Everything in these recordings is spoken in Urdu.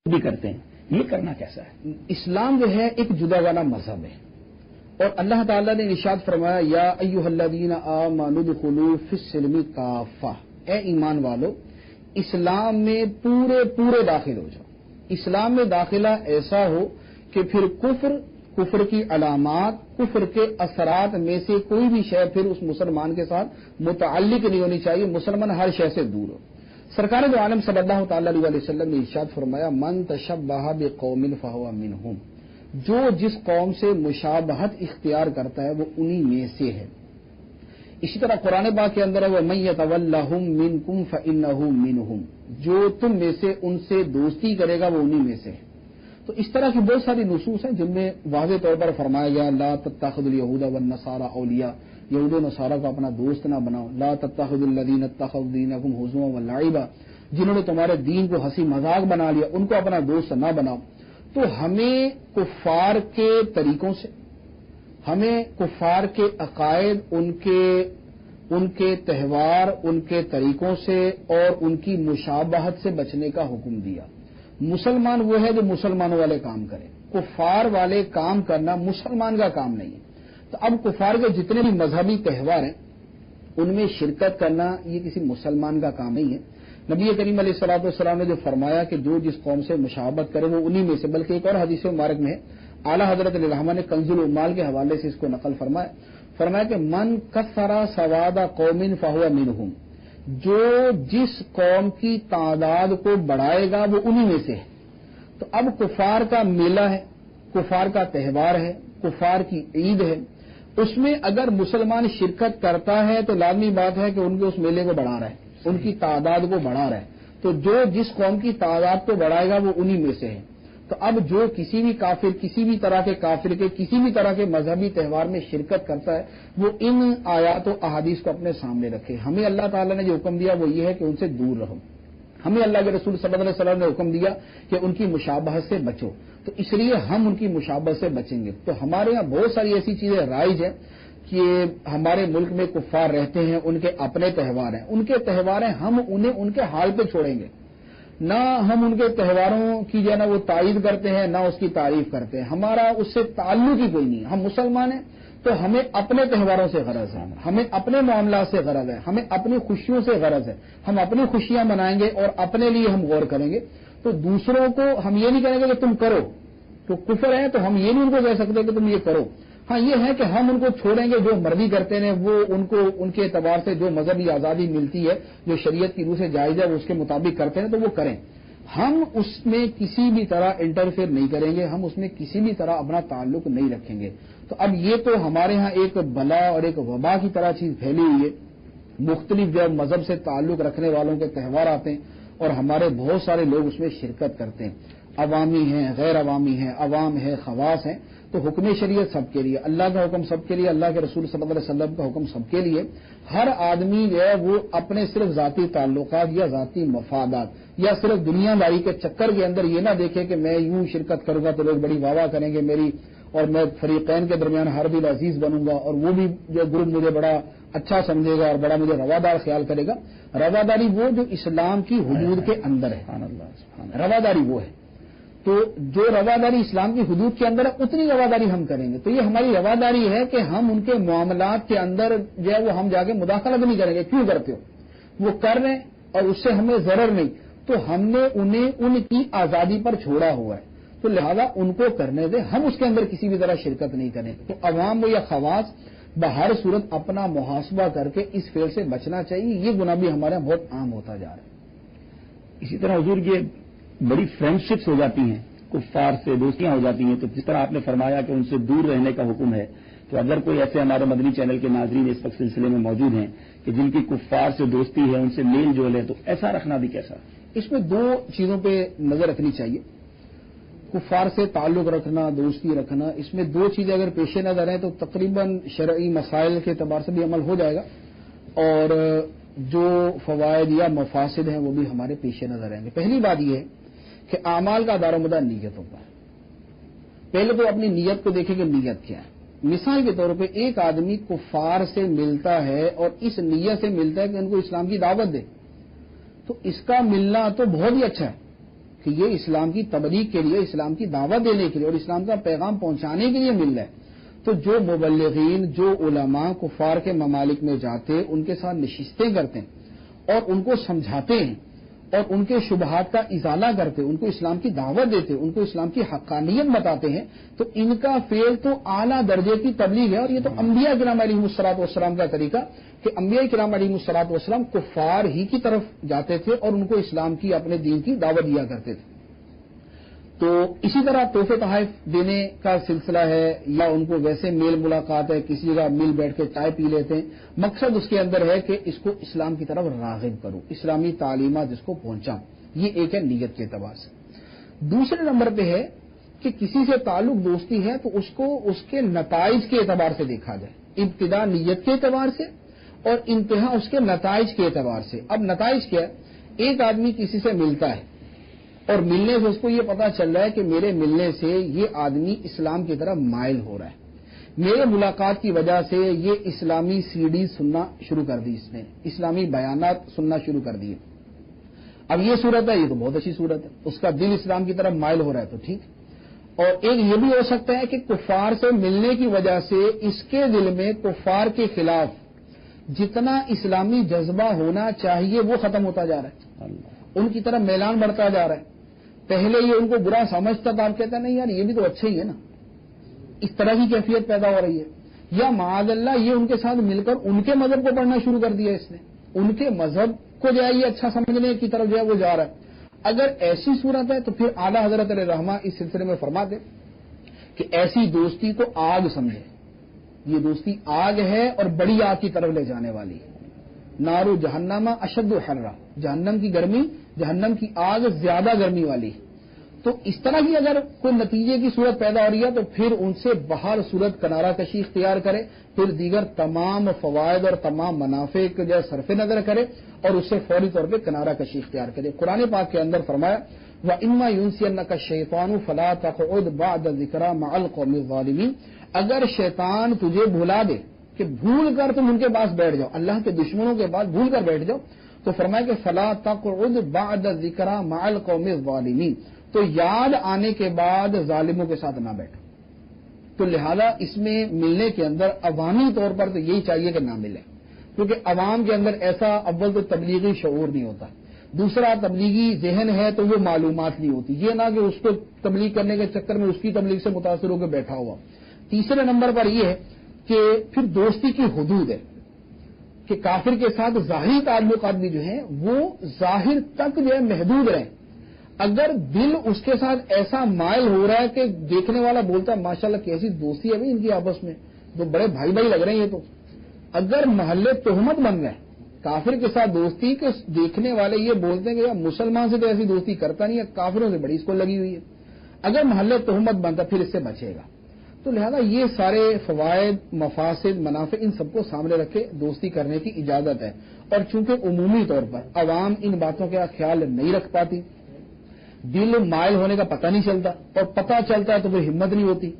بھی کرتے ہیں، یہ کرنا کیسا ہے؟ اسلام جو ہے ایک جداگانہ مذہب ہے، اور اللہ تعالیٰ نے ارشاد فرمایا یا ایھا الذین آمنوا ادخلوا فی السلم کافہ، اے ایمان والو اسلام میں پورے داخل ہو جاؤ۔ اسلام میں داخلہ ایسا ہو کہ پھر کفر کی علامات، کفر کے اثرات میں سے کوئی بھی شے پھر اس مسلمان کے ساتھ متعلق نہیں ہونی چاہیے، مسلمان ہر شے سے دور ہو۔ سرکار دو عالم صلی اللہ تعالی علیہ وسلم نے ارشاد فرمایا من تشبہ بقوم فہو منہم، جو جس قوم سے مشابہت اختیار کرتا ہے وہ انہی میں سے ہے۔ اسی طرح قرآن پاک کے اندر ہے وَمَن يَتَوَلَّهُم مِّنكُمْ فَإِنَّهُ مِنْهُم، جو تم میں سے ان سے دوستی کرے گا وہ انہی میں سے ہے۔ تو اس طرح کی بہت ساری نصوص ہیں جن میں واضح طور پر فرمایا گیا لا تتخذوا اليهود والنصارى اولیاء، یہود و نصارہ کو اپنا دوست نہ بناؤ، لا تتخذوا الذین اتخذوا دینکم ہزوا ولعبا، جنہوں نے تمہارے دین کو ہنسی مذاق بنا لیا ان کو اپنا دوست نہ بناؤ۔ تو ہمیں کفار کے طریقوں سے، ہمیں کفار کے عقائد، ان کے تہوار، ان کے طریقوں سے اور ان کی مشابہت سے بچنے کا حکم دیا۔ مسلمان وہ ہے جو مسلمانوں والے کام کرے، کفار والے کام کرنا مسلمان کا کام نہیں ہے۔ تو اب کفار کے جتنے بھی مذہبی تہوار ہیں ان میں شرکت کرنا یہ کسی مسلمان کا کام نہیں ہے۔ نبی کریم علیہ الصلوۃ والسلام نے جو فرمایا کہ جو جس قوم سے مشابہت کرے وہ انہی میں سے، بلکہ ایک اور حدیث مبارک میں ہے، اعلیٰ حضرت علیہ الرحمہ نے کنز العمال کے حوالے سے اس کو نقل فرمایا کہ من کثر سواد قوم فہو منہم، جو جس قوم کی تعداد کو بڑھائے گا وہ انہی میں سے ہے۔ تو اب کفار کا میلہ ہے، کفار کا تہوار ہے، کفار کی عید ہے، اس میں اگر مسلمان شرکت کرتا ہے تو لازمی بات ہے کہ ان کے اس میلے کو بڑھا رہا ہے، ان کی تعداد کو بڑھا رہا ہے۔ تو جو جس قوم کی تعداد کو بڑھائے گا وہ انہی میں سے ہے۔ تو اب جو کسی بھی کافر، کسی بھی طرح کے کافر کے کسی بھی طرح کے مذہبی تہوار میں شرکت کرتا ہے وہ ان آیات و احادیث کو اپنے سامنے رکھے۔ ہمیں اللہ تعالیٰ نے جو حکم دیا وہ یہ ہے کہ ان سے دور رہو۔ ہمیں اللہ کے رسول صلی اللہ علیہ وسلم نے حکم دیا کہ ان کی مشابہت سے بچو، تو اس لیے ہم ان کی مشابہت سے بچیں گے۔ تو ہمارے یہاں بہت ساری ایسی چیزیں رائج ہیں کہ ہمارے ملک میں کفار رہتے ہیں، ان کے اپنے تہوار ہیں، ان کے تہوار ہیں، ہم انہیں ان کے حال پہ چھوڑیں گے نہ، ہم ان کے تہواروں کی جو ہے نا وہ تائید کرتے ہیں نہ اس کی تعریف کرتے ہیں، ہمارا اس سے تعلق ہی کوئی نہیں ہے۔ ہم مسلمان ہیں تو ہمیں اپنے تہواروں سے غرض ہے، ہمیں اپنے معاملات سے غرض ہے، ہمیں اپنی خوشیوں سے غرض ہے، ہم اپنی خوشیاں منائیں گے اور اپنے لیے ہم غور کریں گے۔ تو دوسروں کو ہم یہ نہیں کریں گے کہ تم کرو، تو کفر ہے تو ہم یہ نہیں ان کو کہہ سکتے کہ تم یہ کرو۔ ہاں یہ ہے کہ ہم ان کو چھوڑیں گے، جو مرضی کرتے ہیں وہ ان کے اعتبار سے جو مذہبی آزادی ملتی ہے، جو شریعت کی روح سے جائز ہے وہ اس کے مطابق کرتے ہیں تو وہ کریں، ہم اس میں کسی بھی طرح انٹرفیئر نہیں کریں گے، ہم اس میں کسی بھی طرح اپنا تعلق نہیں رکھیں گے۔ تو اب یہ تو ہمارے ہاں ایک بلا اور ایک وبا کی طرح چیز پھیلی ہوئی ہے، مختلف جو مذہب سے تعلق رکھنے والوں کے تہوار آتے ہیں اور ہمارے بہت سارے لوگ اس میں شرکت کرتے ہیں، عوامی ہیں، غیر عوامی ہیں، عوام ہے، خواص ہیں۔ تو حکم شریعت سب کے لیے، اللہ کا حکم سب کے لیے، اللہ کے رسول صلی اللہ علیہ وسلم کا حکم سب کے لیے۔ ہر آدمی جو ہے وہ اپنے صرف ذاتی تعلقات یا ذاتی مفادات یا صرف دنیا داری کے چکر کے اندر یہ نہ دیکھے کہ میں یوں شرکت کروں گا تو لوگ بڑی واہ واہ کریں گے میری، اور میں فریقین کے درمیان حرب العزیز بنوں گا اور وہ بھی جو گروپ مجھے بڑا اچھا سمجھے گا اور بڑا مجھے روادار خیال کرے گا۔ رواداری وہ جو اسلام کی حدود کے اندر ہے، رواداری وہ ہے۔ تو جو رواداری اسلام کی حدود کے اندر ہے اتنی رواداری ہم کریں گے۔ تو یہ ہماری رواداری ہے کہ ہم ان کے معاملات کے اندر جو ہے وہ ہم جا کے مداخلت نہیں کریں گے۔ کیوں کرتے ہو؟ وہ کر رہے ہیں اور اس سے ہمیں ضرر نہیں، تو ہم نے انہیں ان کی آزادی پر چھوڑا ہوا ہے، تو لہذا ان کو کرنے دیں، ہم اس کے اندر کسی بھی طرح شرکت نہیں کریں۔ تو عوام و یا خواص بہر صورت اپنا محاسبہ کر کے اس فعل سے بچنا چاہیے۔ یہ گناہ بھی ہمارے یہاں بہت عام ہوتا جا رہا ہے۔ اسی طرح حضور یہ بڑی فرینڈشپس ہو جاتی ہیں، کفار سے دوستیاں ہو جاتی ہیں، تو جس طرح آپ نے فرمایا کہ ان سے دور رہنے کا حکم ہے، تو اگر کوئی ایسے ہمارے مدنی چینل کے ناظرین اس وقت سلسلے میں موجود ہیں کہ جن کی کفار سے دوستی ہے، ان سے میل جول ہے، تو ایسا رکھنا بھی کیسا؟ اس میں دو چیزوں پہ نظر رکھنی چاہیے، کفار سے تعلق رکھنا، دوستی رکھنا، اس میں دو چیزیں اگر پیش نظر ہیں تو تقریباً شرعی مسائل کے اعتبار سے بھی عمل ہو جائے گا اور جو فوائد یا مفاسد ہیں وہ بھی ہمارے پیش نظر رہیں گے۔ پہلی بات یہ ہے کہ اعمال کا دار و مدار نیتوں پر۔ پہلے تو اپنی نیت کو دیکھیں کہ نیت کیا ہے۔ مثال کے طور پہ ایک آدمی کفار سے ملتا ہے اور اس نیت سے ملتا ہے کہ ان کو اسلام کی دعوت دے، تو اس کا ملنا تو بہت ہی اچھا ہے، کہ یہ اسلام کی تبلیغ کے لیے، اسلام کی دعوت دینے کے لیے اور اسلام کا پیغام پہنچانے کے لیے مل رہا ہے، تو جو مبلغین، جو علماء کفار کے ممالک میں جاتے، ان کے ساتھ نشستیں کرتے ہیں اور ان کو سمجھاتے ہیں اور ان کے شبہات کا ازالہ کرتے، ان کو اسلام کی دعوت دیتے، ان کو اسلام کی حقانیت بتاتے ہیں، تو ان کا فعل تو اعلیٰ درجے کی تبلیغ ہے۔ اور یہ تو انبیاء کرام علیہم الصلوۃ والسلام کا طریقہ کہ انبیاء کرام علیہم الصلوۃ والسلام کفار ہی کی طرف جاتے تھے اور ان کو اسلام کی، اپنے دین کی دعوت دیا کرتے تھے۔ تو اسی طرح تحفے تحائف دینے کا سلسلہ ہے، یا ان کو ویسے میل ملاقات ہے، کسی جگہ مل بیٹھ کے چائے پی لیتے ہیں، مقصد اس کے اندر ہے کہ اس کو اسلام کی طرف راغب کروں، اسلامی تعلیمات اس کو پہنچاؤں۔ یہ ایک ہے نیت کے اعتبار سے۔ دوسرے نمبر پہ ہے کہ کسی سے تعلق دوستی ہے تو اس کو اس کے نتائج کے اعتبار سے دیکھا جائے، ابتدا نیت کے اعتبار سے اور انتہا اس کے نتائج کے اعتبار سے۔ اب نتائج کیا ہے؟ ایک آدمی کسی سے ملتا ہے اور ملنے سے اس کو یہ پتا چل رہا ہے کہ میرے ملنے سے یہ آدمی اسلام کی طرف مائل ہو رہا ہے، میرے ملاقات کی وجہ سے یہ اسلامی سی ڈی سننا شروع کر دی، اس نے اسلامی بیانات سننا شروع کر دیے۔ اب یہ صورت ہے، یہ تو بہت اچھی صورت ہے، اس کا دل اسلام کی طرف مائل ہو رہا ہے تو ٹھیک۔ اور ایک یہ بھی ہو سکتا ہے کہ کفار سے ملنے کی وجہ سے اس کے دل میں کفار کے خلاف جتنا اسلامی جذبہ ہونا چاہیے وہ ختم ہوتا جا رہا ہے، ان کی طرف میلان بڑھتا جا رہا ہے۔ پہلے یہ ان کو برا سمجھتا تھا، آپ کہتے ہیں نہیں یار یہ بھی تو اچھا ہی ہے نا، اس طرح کی کیفیت پیدا ہو رہی ہے۔ یا معاذ اللہ یہ ان کے ساتھ مل کر ان کے مذہب کو پڑھنا شروع کر دیا، اس نے ان کے مذہب کو جو ہے یہ اچھا سمجھنے کی طرف جو ہے وہ جا رہا ہے۔ اگر ایسی صورت ہے تو پھر اعلیٰ حضرت علیہ رحمہ اس سلسلے میں فرماتے کہ ایسی دوستی کو آگ سمجھے، یہ دوستی آگ ہے اور بڑی آگ کی طرف لے جانے والی ہے۔ نارو جہنم اشد حرا، جہنم کی گرمی، جہنم کی آگ زیادہ گرمی والی ہے۔ تو اس طرح کی اگر کوئی نتیجے کی صورت پیدا ہو رہی ہے تو پھر ان سے بہر صورت کنارہ کشی اختیار کرے، پھر دیگر تمام فوائد اور تمام منافع کو جو ہے صرف نظر کرے اور اس سے فوری طور پہ کنارہ کشی اختیار کرے۔ قرآن پاک کے اندر فرمایا وَإِمَّا يُنْسِيَنَّكَ الشَّيْطَانُ فَلَا تَقْعُدْ بَعْدَ الذِّكْرَىٰ مَعَ الْقَوْمِ الظَّالِمِينَ، اگر شیطان تجھے بھلا دے کہ بھول کر تم ان کے پاس بیٹھ جاؤ، اللہ کے دشمنوں کے پاس بھول کر بیٹھ جاؤ، تو فرمایا کہ فَلَا تَقْعُدْ بَعْدَ الذِّكْرَىٰ مَعَ الْقَوْمِ الظَّالِمِينَ، تو یاد آنے کے بعد ظالموں کے ساتھ نہ بیٹھو۔ تو لہذا اس میں ملنے کے اندر عوامی طور پر تو یہی چاہیے کہ نہ ملے، کیونکہ عوام کے اندر ایسا اول تو تبلیغی شعور نہیں ہوتا، دوسرا تبلیغی ذہن ہے تو وہ معلومات نہیں ہوتی، یہ نہ کہ اس کو تبلیغ کرنے کے چکر میں اس کی تبلیغ سے متاثر ہو کے بیٹھا ہوا۔ تیسرے نمبر پر یہ ہے کہ پھر دوستی کی حدود ہے کہ کافر کے ساتھ ظاہری تعلقات بھی جو ہیں وہ ظاہر تک جو ہے محدود رہیں۔ اگر دل اس کے ساتھ ایسا مائل ہو رہا ہے کہ دیکھنے والا بولتا ہے ماشاءاللہ کیسی دوستی ہے بھائی ان کی آپس میں، تو بڑے بھائی بھائی لگ رہے ہیں یہ تو، اگر محلے تہمت بن گئے کافر کے ساتھ دوستی کہ دیکھنے والے یہ بولتے ہیں کہ یار مسلمان سے تو ایسی دوستی کرتا نہیں ہے، کافروں سے بڑی اس کو لگی ہوئی ہے، اگر محلے تہمت بنتا پھر اس سے بچے گا۔ تو لہذا یہ سارے فوائد، مفاسد، منافع ان سب کو سامنے رکھے دوستی کرنے کی اجازت ہے۔ اور چونکہ عمومی طور پر عوام ان باتوں کا خیال نہیں رکھ پاتی، دل مائل ہونے کا پتہ نہیں چلتا، اور پتہ چلتا ہے تو پھر ہمت نہیں ہوتی،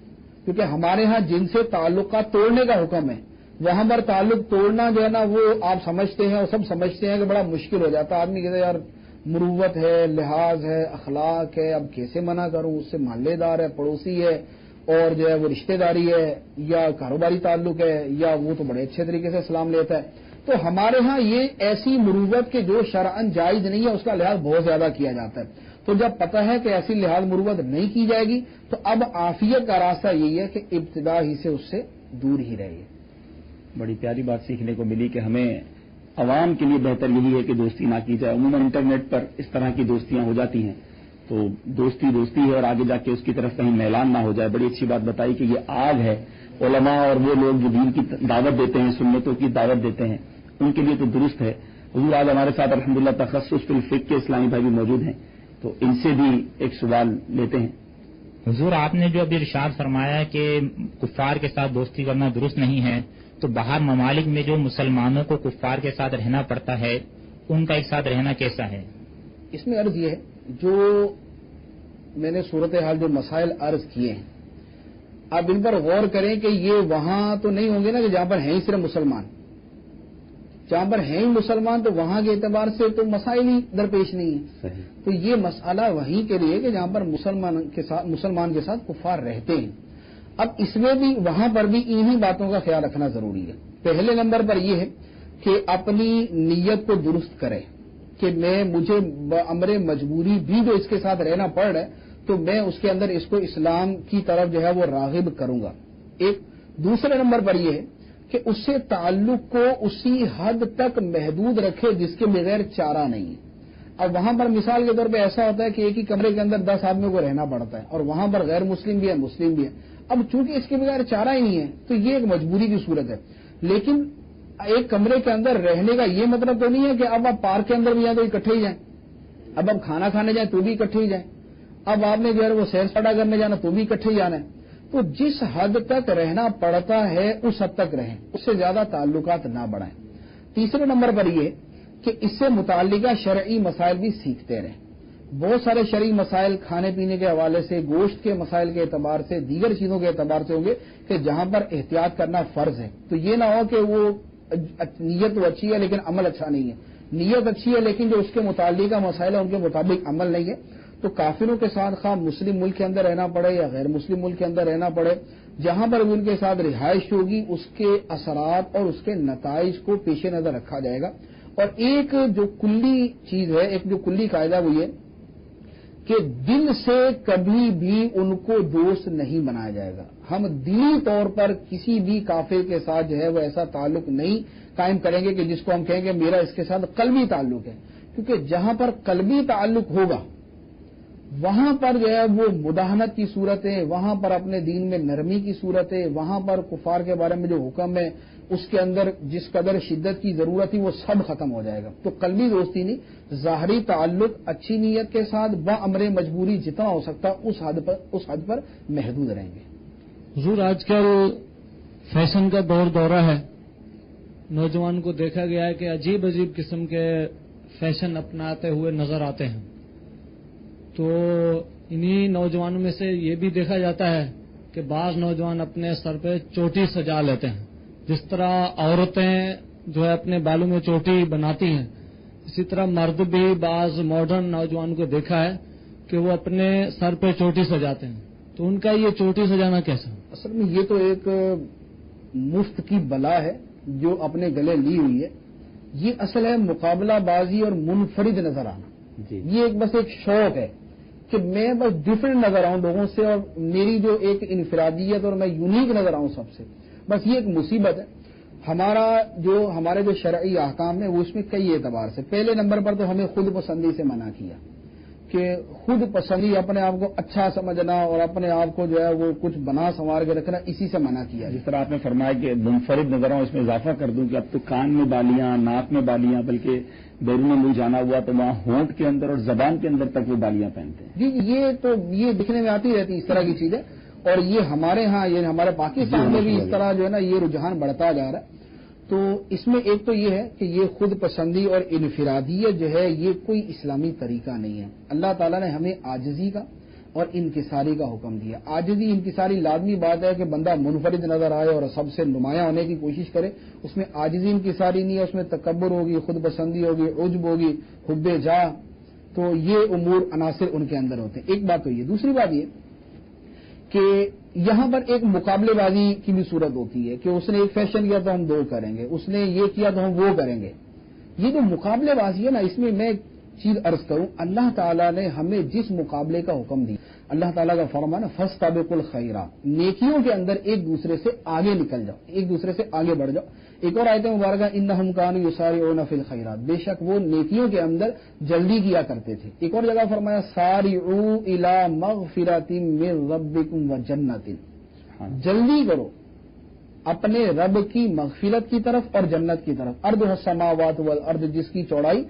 کیونکہ ہمارے ہاں جن سے تعلقات توڑنے کا حکم ہے وہاں پر تعلق توڑنا جو ہے نا وہ آپ سمجھتے ہیں اور سب سمجھتے ہیں کہ بڑا مشکل ہو جاتا ہے۔ آدمی کہتے ہیں یار مروت ہے، لحاظ ہے، اخلاق ہے، اب کیسے منع کروں، اس سے محلے دار ہے، پڑوسی ہے، اور جو ہے وہ رشتہ داری ہے یا کاروباری تعلق ہے، یا وہ تو بڑے اچھے طریقے سے سلام لیتا ہے۔ تو ہمارے ہاں یہ ایسی مروت کے جو شرعاً جائز نہیں ہے اس کا لحاظ بہت زیادہ کیا جاتا ہے۔ تو جب پتہ ہے کہ ایسی لحاظ مروت نہیں کی جائے گی تو اب عافیت کا راستہ یہی ہے کہ ابتدا ہی سے اس سے دور ہی رہیے۔ بڑی پیاری بات سیکھنے کو ملی کہ ہمیں عوام کے لیے بہتر یہی ہے کہ دوستی نہ کی جائے۔ عموماً انٹرنیٹ پر اس طرح کی دوستیاں ہو جاتی ہیں تو دوستی ہے اور آگے جا کے اس کی طرف کہیں میلان نہ ہو جائے۔ بڑی اچھی بات بتائی کہ یہ آگ ہے، علماء اور وہ لوگ جو دین کی دعوت دیتے ہیں، سنتوں کی دعوت دیتے ہیں، ان کے لیے تو درست ہے۔ حضور آج ہمارے ساتھ الحمدللہ تخصص فی الفقہ کے اسلامی بھائی بھی موجود ہیں، تو ان سے بھی ایک سوال لیتے ہیں۔ حضور آپ نے جو ابھی ارشاد فرمایا کہ کفار کے ساتھ دوستی کرنا درست نہیں ہے، تو باہر ممالک میں جو مسلمانوں کو کفار کے ساتھ رہنا پڑتا ہے ان کا ایک ساتھ رہنا کیسا ہے؟ اس میں عرض یہ ہے جو میں نے صورتحال جو مسائل عرض کیے ہیں آپ ان پر غور کریں کہ یہ وہاں تو نہیں ہوں گے نا کہ جہاں پر ہیں ہی صرف مسلمان، جہاں پر ہیں ہی مسلمان تو وہاں کے اعتبار سے تو مسائل ہی درپیش نہیں ہیں. تو یہ مسئلہ وہیں کے لیے کہ جہاں پر مسلمان کے ساتھ کفار رہتے ہیں. اب اس میں بھی وہاں پر بھی انہی باتوں کا خیال رکھنا ضروری ہے. پہلے نمبر پر یہ ہے کہ اپنی نیت کو درست کرے کہ مجھے امر مجبوری بھی جو اس کے ساتھ رہنا پڑ رہا ہے تو میں اس کے اندر اس کو اسلام کی طرف جو ہے وہ راغب کروں گا. ایک دوسرے نمبر پر یہ ہے کہ اس سے تعلق کو اسی حد تک محدود رکھے جس کے بغیر چارہ نہیں ہے. اب وہاں پر مثال کے طور پہ ایسا ہوتا ہے کہ ایک ہی کمرے کے اندر 10 آدمیوں کو رہنا پڑتا ہے اور وہاں پر غیر مسلم بھی ہے مسلم بھی ہے. اب چونکہ اس کے بغیر چارہ ہی نہیں ہے تو یہ ایک مجبوری کی صورت ہے. لیکن ایک کمرے کے اندر رہنے کا یہ مطلب تو نہیں ہے کہ اب آپ پارک کے اندر بھی جائیں تو اکٹھے ہی جائیں, اب آپ کھانا کھانے جائیں تو بھی اکٹھے ہی جائیں, اب آپ نے جو ہے وہ سیر سپاٹا کرنے جانا تو بھی اکٹھے ہی جانا ہے. تو جس حد تک رہنا پڑتا ہے اس حد تک رہیں, اس سے زیادہ تعلقات نہ بڑھائیں. تیسرے نمبر پر یہ کہ اس سے متعلقہ شرعی مسائل بھی سیکھتے رہیں. بہت سارے شرعی مسائل کھانے پینے کے حوالے سے, گوشت کے مسائل کے اعتبار سے, دیگر چیزوں کے اعتبار سے ہوں گے کہ جہاں پر احتیاط کرنا فرض ہے. تو یہ نہ ہو کہ وہ نیت تو اچھی ہے لیکن عمل اچھا نہیں ہے, نیت اچھی ہے لیکن جو اس کے متعلقہ مسائل ہیں ان کے مطابق عمل نہیں ہے. تو کافروں کے ساتھ خواہ مسلم ملک کے اندر رہنا پڑے یا غیر مسلم ملک کے اندر رہنا پڑے, جہاں پر بھی ان کے ساتھ رہائش ہوگی اس کے اثرات اور اس کے نتائج کو پیش نظر رکھا جائے گا. اور ایک جو کلی چیز ہے, ایک جو کلی قاعدہ وہ یہ کہ دل سے کبھی بھی ان کو دوست نہیں بنایا جائے گا. ہم دلی طور پر کسی بھی کافر کے ساتھ جو ہے وہ ایسا تعلق نہیں قائم کریں گے کہ جس کو ہم کہیں گے میرا اس کے ساتھ قلبی تعلق ہے, کیونکہ جہاں پر قلبی تعلق ہوگا وہاں پر جو ہے وہ مداہنت کی صورت ہے, وہاں پر اپنے دین میں نرمی کی صورت ہے, وہاں پر کفار کے بارے میں جو حکم ہے اس کے اندر جس قدر شدت کی ضرورت تھی وہ سب ختم ہو جائے گا. تو قلبی دوستی نہیں, ظاہری تعلق اچھی نیت کے ساتھ بامر مجبوری جتنا ہو سکتا اس حد پر محدود رہیں گے. حضور آج کل فیشن کا دورہ ہے, نوجوان کو دیکھا گیا ہے کہ عجیب عجیب قسم کے فیشن اپناتے ہوئے نظر آتے ہیں. تو انہی نوجوانوں میں سے یہ بھی دیکھا جاتا ہے کہ بعض نوجوان اپنے سر پہ چوٹی سجا لیتے ہیں. جس طرح عورتیں جو ہے اپنے بالوں میں چوٹی بناتی ہیں, اسی طرح مرد بھی بعض ماڈرن نوجوانوں کو دیکھا ہے کہ وہ اپنے سر پہ چوٹی سجاتے ہیں. تو ان کا یہ چوٹی سجانا کیسا؟ اصل میں یہ تو ایک مفت کی بلا ہے جو اپنے گلے لی ہوئی ہے. یہ اصل ہے مقابلہ بازی اور منفرد نظر آنا. یہ بس ایک شوق ہے کہ میں بس ڈفرینٹ نظر آؤں لوگوں سے اور میری جو ایک انفرادیت اور میں یونیک نظر آؤں سب سے. بس یہ ایک مصیبت ہے. ہمارے جو شرعی احکام ہیں وہ اس میں کئی اعتبار سے. پہلے نمبر پر تو ہمیں خود پسندی سے منع کیا کہ خود پسندی, اپنے آپ کو اچھا سمجھنا اور اپنے آپ کو جو ہے وہ کچھ بنا سنوار کے رکھنا, اسی سے منع کیا. جس طرح آپ نے فرمایا کہ منفرد نظر آؤں, اس میں اضافہ کر دوں کہ اب تو کان میں بالیاں, ناک میں بالیاں, بلکہ بیرون ملک جانا ہوا تو وہاں ہونٹ کے اندر اور زبان کے اندر تک وہ بالیاں پہنتے ہیں. جی یہ دکھنے میں آتی رہتی اس طرح کی چیزیں, اور یہ ہمارے ہاں یہ ہمارے پاکستان میں بھی اس طرح جو ہے نا یہ رجحان بڑھتا جا رہا ہے. تو اس میں ایک تو یہ ہے کہ یہ خود پسندی اور انفرادیت جو ہے یہ کوئی اسلامی طریقہ نہیں ہے. اللہ تعالیٰ نے ہمیں عاجزی کا اور انکساری کا حکم دیا. عاجزی انکساری لازمی بات ہے کہ بندہ منفرد نظر آئے اور سب سے نمایاں ہونے کی کوشش کرے. اس میں عاجزی انکساری نہیں ہے, اس میں تکبر ہوگی, خود پسندی ہوگی, عجب ہوگی, حب جاہ. تو یہ امور عناصر ان کے اندر ہوتے ہیں. ایک بات تو یہ. دوسری بات یہ کہ یہاں پر ایک مقابلے بازی کی بھی صورت ہوتی ہے کہ اس نے ایک فیشن کیا تو ہم دو کریں گے, اس نے یہ کیا تو ہم وہ کریں گے. یہ جو مقابلے بازی ہے نا, اس میں ایک چیز عرض کروں, اللہ تعالیٰ نے ہمیں جس مقابلے کا حکم دیا, اللہ تعالیٰ کا فرمان ہے فاستبقوا الخیرات, نیکیوں کے اندر ایک دوسرے سے آگے نکل جاؤ, ایک دوسرے سے آگے بڑھ جاؤ. ایک اور آیت مبارکہ انہم کانوا یسارعون فی الخیرات, بے شک وہ نیکیوں کے اندر جلدی کیا کرتے تھے. ایک اور جگہ فرمایا سارعوا الی مغفرۃ من ربکم وجنۃ, جلدی کرو اپنے رب کی مغفرت کی طرف اور جنت کی طرف. ارض السماوات والارض, جس کی چوڑائی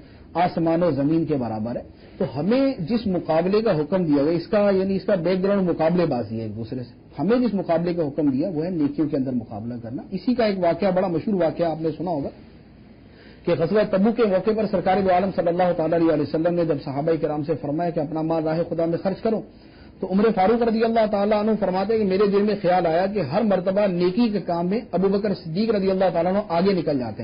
آسمان و زمین کے برابر ہے. تو ہمیں جس مقابلے کا حکم دیا گیا, اس کا بیک گراؤنڈ مقابلے بازی ہے ایک دوسرے سے. ہمیں جس مقابلے کا حکم دیا وہ ہے نیکیوں کے اندر مقابلہ کرنا. اسی کا ایک واقعہ, بڑا مشہور واقعہ آپ نے سنا ہوگا کہ غزوہ تبوک کے موقع پر سرکار دو عالم صلی اللہ تعالی علیہ وسلم نے جب صحابہ کرام سے فرمایا کہ اپنا مال راہ خدا میں خرچ کرو, تو عمر فاروق رضی اللہ تعالیٰ عنہ فرماتے ہیں کہ میرے دل میں خیال آیا کہ ہر مرتبہ نیکی کے کام میں ابو بکر صدیق رضی اللہ تعالیٰ عنہ آگے نکل جاتے ہیں.